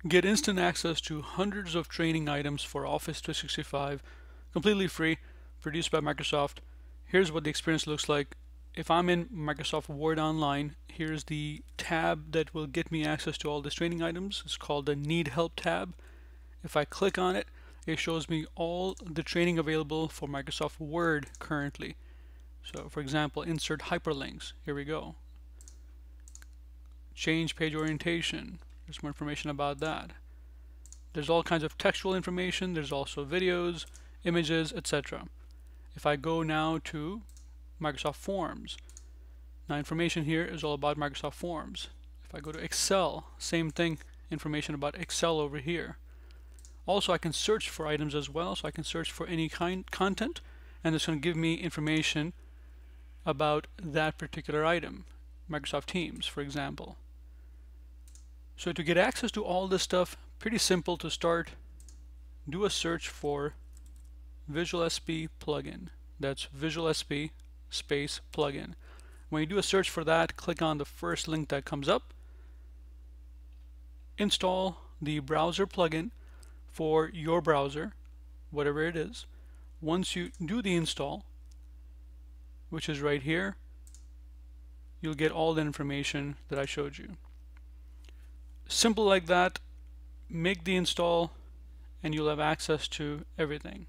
Get instant access to hundreds of training items for Office 365, completely free, produced by Microsoft. Here's what the experience looks like. If I'm in Microsoft Word Online, here's the tab that will get me access to all these training items. It's called the Need Help tab. If I click on it, it shows me all the training available for Microsoft Word currently. So for example, insert hyperlinks. Here we go. Change page orientation. There's more information about that. There's all kinds of textual information. There's also videos, images, etc. If I go now to Microsoft Forms, now information here is all about Microsoft Forms. If I go to Excel, same thing, information about Excel over here. Also, I can search for items as well, so I can search for any content, and it's going to give me information about that particular item. Microsoft Teams, for example. So to get access to all this stuff, pretty simple to start. Do a search for VisualSP plugin. That's VisualSP space plugin. When you do a search for that, click on the first link that comes up. Install the browser plugin for your browser, whatever it is. Once you do the install, which is right here, you'll get all the information that I showed you. Simple like that. Make the install and you'll have access to everything.